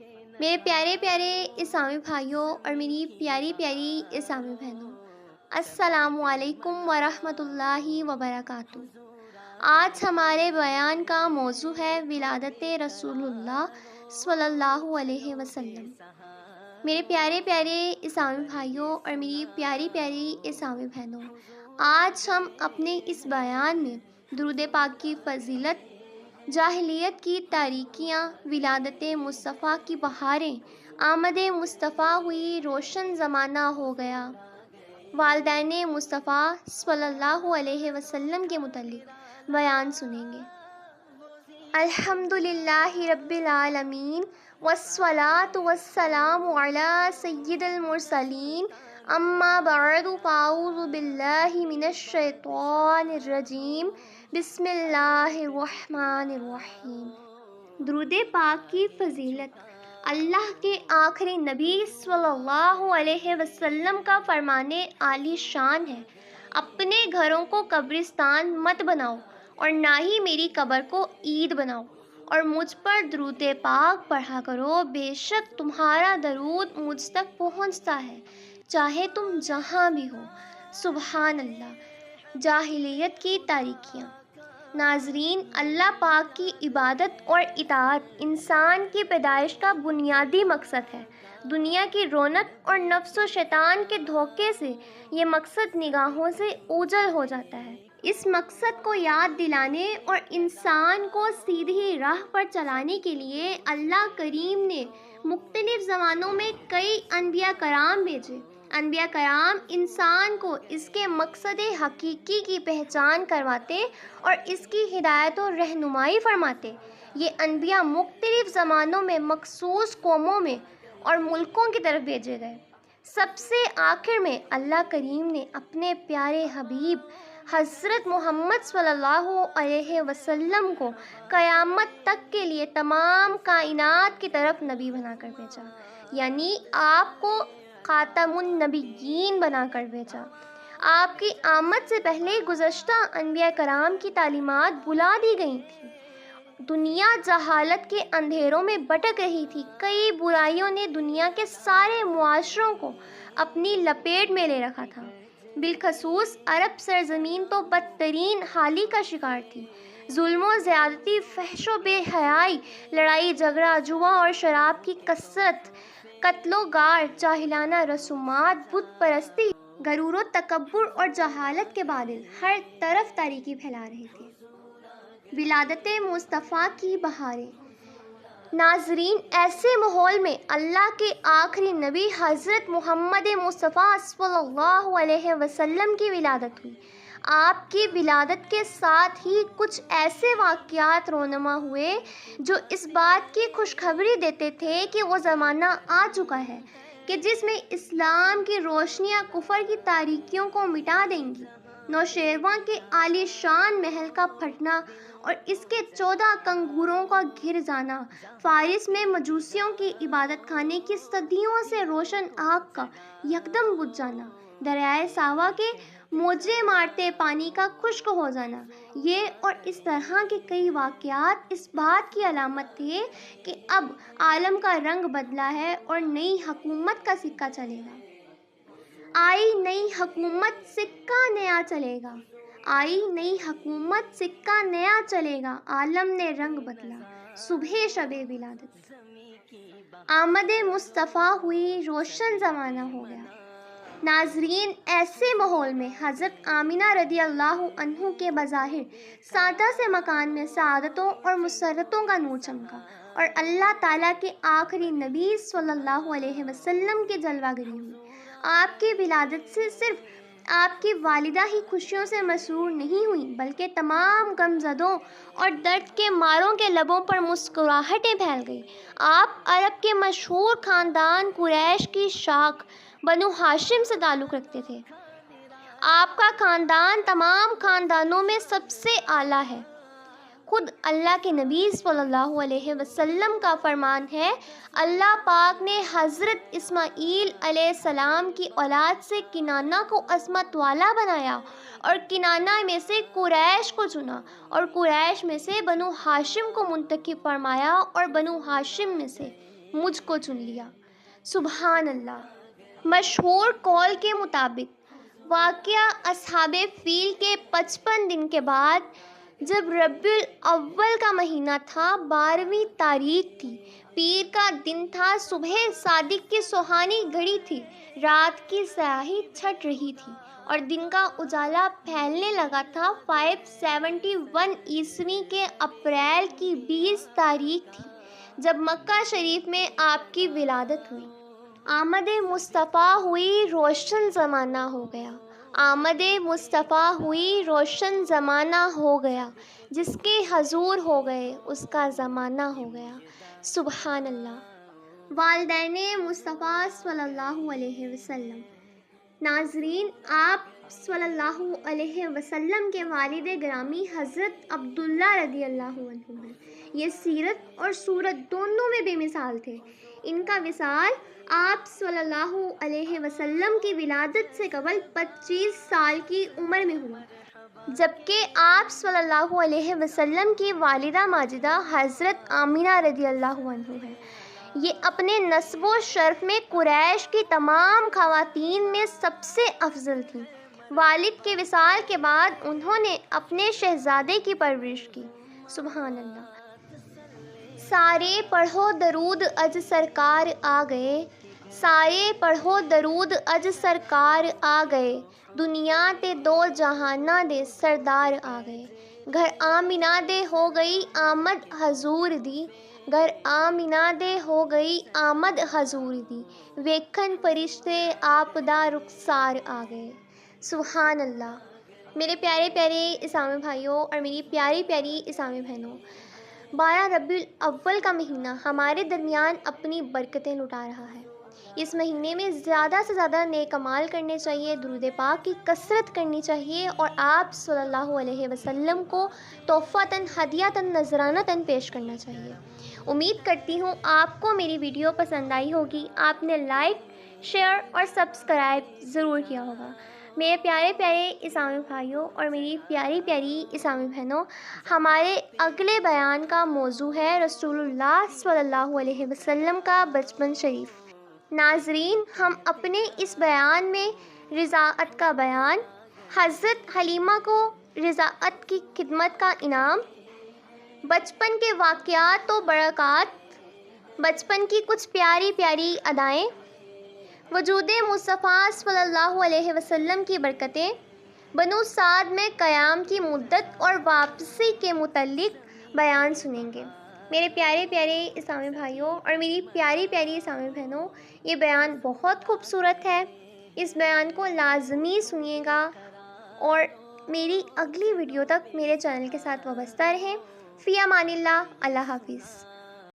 میرے پیارے پیارے اسلامی بھائیوں اور میری پیاری پیاری اسلامی بہنوں، السلام علیکم ورحمۃ اللہ وبرکاتہ۔ آج ہمارے بیان کا موضوع ہے ولادت رسول اللہ صلی اللہ علیہ وسلم۔ میرے پیارے پیارے اسلامی بھائیوں اور میری پیاری پیاری اسلامی بہنوں، آج ہم اپنے اس بیان میں درود پاک کی فضیلت، جاہلیت کی تاریکیاں، ولادت مصطفیٰ کی بہاریں، آمد مصطفیٰ ہوئی روشن زمانہ ہو گیا، والدین مصطفیٰ صلی اللہ علیہ وسلم کے متعلق بیان سنیں گے۔ الحمدللہ رب العالمین والصلاة والسلام علی سید المرسلین، اما بعد فاعوذ باللہ من الشیطان الرجیم، بسم اللہ الرحمن الرحیم۔ درود پاک کی فضیلت۔ اللہ کے آخری نبی صلی اللہ علیہ وسلم کا فرمان عالی شان ہے، اپنے گھروں کو قبرستان مت بناؤ اور نہ ہی میری قبر کو عید بناؤ، اور مجھ پر درود پاک پڑھا کرو، بے شک تمہارا درود مجھ تک پہنچتا ہے چاہے تم جہاں بھی ہو۔ سبحان اللہ۔ جاہلیت کی تاریکیاں۔ ناظرین، اللہ پاک کی عبادت اور اطاعت انسان کی پیدائش کا بنیادی مقصد ہے۔ دنیا کی رونق اور نفس و شیطان کے دھوکے سے یہ مقصد نگاہوں سے اوجھل ہو جاتا ہے۔ اس مقصد کو یاد دلانے اور انسان کو سیدھی راہ پر چلانے کے لیے اللہ کریم نے مختلف زمانوں میں کئی انبیاء کرام بھیجے۔ انبیاء کرام انسان کو اس کے مقصد حقیقی کی پہچان کرواتے اور اس کی ہدایت و رہنمائی فرماتے۔ یہ انبیاء مختلف زمانوں میں مخصوص قوموں میں اور ملکوں کی طرف بھیجے گئے۔ سب سے آخر میں اللہ کریم نے اپنے پیارے حبیب حضرت محمد صلی اللہ علیہ وسلم کو قیامت تک کے لیے تمام کائنات کی طرف نبی بنا کر بھیجا، یعنی آپ کو خاتم النبیین بنا کر بھیجا۔ آپ کی آمد سے پہلے گزشتہ انبیاء کرام کی تعلیمات بلا دی گئی تھیں۔ دنیا جہالت کے اندھیروں میں بھٹک رہی تھی۔ کئی برائیوں نے دنیا کے سارے معاشروں کو اپنی لپیٹ میں لے رکھا تھا۔ بالخصوص عرب سرزمین تو بدترین حالی کا شکار تھی۔ ظلم و زیادتی، فحش و بے حیائی، لڑائی جھگڑا، جوا اور شراب کی کثرت، قتل و غار، جاہلانہ رسومات، بت پرستی، غرور و تکبر اور جہالت کے بادل ہر طرف تاریکی پھیلا رہے تھے۔ ولادت مصطفیٰ کی بہاریں۔ ناظرین، ایسے ماحول میں اللہ کے آخری نبی حضرت محمد مصطفیٰ صلی اللہ علیہ وسلم کی ولادت ہوئی۔ آپ کی ولادت کے ساتھ ہی کچھ ایسے واقعات رونما ہوئے جو اس بات کی خوشخبری دیتے تھے کہ وہ زمانہ آ چکا ہے کہ جس میں اسلام کی روشنیاں کفر کی تاریکیوں کو مٹا دیں گی۔ نوشیروان کے عالی شان محل کا پھٹنا اور اس کے 14 کنگوروں کا گر جانا، فارس میں مجوسیوں کی عبادت خانے کی صدیوں سے روشن آگ کا یکدم بجھ جانا، دریائے ساوا کے موجے مارتے پانی کا خشک ہو جانا، یہ اور اس طرح کے کئی واقعات اس بات کی علامت تھے کہ اب عالم کا رنگ بدلا ہے اور نئی حکومت کا سکہ چلے گا۔ آئی نئی حکومت، سکہ نیا چلے گا۔ آئی نئی حکومت، سکہ نیا چلے گا، عالم نے رنگ بدلا، صبح شب ولادت۔ آمد مصطفیٰ ہوئی، روشن زمانہ ہو گیا۔ ناظرین، ایسے ماحول میں حضرت آمنہ رضی اللہ عنہ کے بظاہر سادہ سے مکان میں سعادتوں اور مسرتوں کا نور چمکا، اور اللہ تعالیٰ کے آخری نبی صلی اللہ علیہ وسلم کی جلوہ گری ہوئی۔ آپ کی ولادت سے صرف آپ کی والدہ ہی خوشیوں سے مسرور نہیں ہوئیں، بلکہ تمام غمزدوں اور درد کے ماروں کے لبوں پر مسکراہٹیں پھیل گئیں۔ آپ عرب کے مشہور خاندان قریش کی شاخ بنو ہاشم سے تعلق رکھتے تھے۔ آپ کا خاندان تمام خاندانوں میں سب سے اعلیٰ ہے۔ خود اللہ کے نبی صلی اللہ علیہ وسلم کا فرمان ہے، اللہ پاک نے حضرت اسماعیل علیہ السلام کی اولاد سے کنانہ کو عصمت والا بنایا، اور کنانہ میں سے قریش کو چنا، اور قریش میں سے بنو ہاشم کو منتخب فرمایا، اور بنو ہاشم میں سے مجھ کو چن لیا۔ سبحان اللہ۔ مشہور قول کے مطابق واقعہ اصحاب فیل کے 55 دن کے بعد جب ربیع الاول کا مہینہ تھا، 12ویں تاریخ تھی، پیر کا دن تھا، صبح صادق کی سہانی گھڑی تھی، رات کی سیاہی چھٹ رہی تھی اور دن کا اجالا پھیلنے لگا تھا۔ 571 عیسوی کے اپریل کی 20 تاریخ تھی جب مکہ شریف میں آپ کی ولادت ہوئی۔ آمد مصطفیٰ ہوئی، روشن زمانہ ہو گیا۔ آمد مصطفیٰ ہوئی، روشن زمانہ ہو گیا، جس کے حضور ہو گئے اس کا زمانہ ہو گیا۔ سبحان اللہ۔ والدین مصطفیٰ صلی اللہ علیہ وسلم۔ ناظرین، آپ صلی اللہ علیہ وسلم کے والد گرامی حضرت عبداللہ رضی اللہ عنہ ہیں۔ یہ سیرت اور صورت دونوں میں بے مثال تھے۔ ان کا وصال آپ صلی اللہ علیہ وسلم کی ولادت سے قبل 25 سال کی عمر میں ہوا، جبکہ آپ صلی اللہ علیہ وسلم کی والدہ ماجدہ حضرت آمینہ رضی اللہ عنہ ہیں۔ یہ اپنے نسب و شرف میں قریش کی تمام خواتین میں سب سے افضل تھیں۔ والد کے وصال کے بعد انہوں نے اپنے شہزادے کی پرورش کی۔ سبحان اللہ۔ سارے پڑھو درود اج سرکار آ گئے، سارے پڑھو درود اج سرکار آ گئے، دنیا تے دو جہاناں دے سردار آ گئے۔ گھر آمینہ دے ہو گئی آمد حضور دی، گھر آمینہ دے ہو گئی آمد حضور دی، ویکھن فرشتے آپ دا رخسار آ گئے۔ سبحان اللہ۔ میرے پیارے پیارے اسلامی بھائیوں اور میری پیاری پیاری اسلامی بہنوں، 12 ربیع الاول کا مہینہ ہمارے درمیان اپنی برکتیں لٹا رہا ہے۔ اس مہینے میں زیادہ سے زیادہ نیک اعمال کرنے چاہیے، درود پاک کی کثرت کرنی چاہیے اور آپ صلی اللہ علیہ وسلم کو تحفتاً ہدیۃً نذرانۃً پیش کرنا چاہیے۔ امید کرتی ہوں آپ کو میری ویڈیو پسند آئی ہوگی، آپ نے لائک، شیئر اور سبسکرائب ضرور کیا ہوگا۔ میرے پیارے پیارے اسلامی بھائیوں اور میری پیاری پیاری اسلامی بہنوں، ہمارے اگلے بیان کا موضوع ہے رسول اللہ صلی اللہ علیہ وسلم کا بچپن شریف۔ ناظرین، ہم اپنے اس بیان میں رضاعت کا بیان، حضرت حلیمہ کو رضاعت کی خدمت کا انعام، بچپن کے واقعات و برکات، بچپن کی کچھ پیاری پیاری ادائیں، وجود مصطفیٰ صلی اللہ علیہ وسلم کی برکتیں، بنو سعد میں قیام کی مدت اور واپسی کے متعلق بیان سنیں گے۔ میرے پیارے پیارے اسلامی بھائیوں اور میری پیاری پیاری اسلامی بہنوں، یہ بیان بہت خوبصورت ہے، اس بیان کو لازمی سنیے گا اور میری اگلی ویڈیو تک میرے چینل کے ساتھ وابستہ رہیں۔ فی امان اللہ، اللہ حافظ۔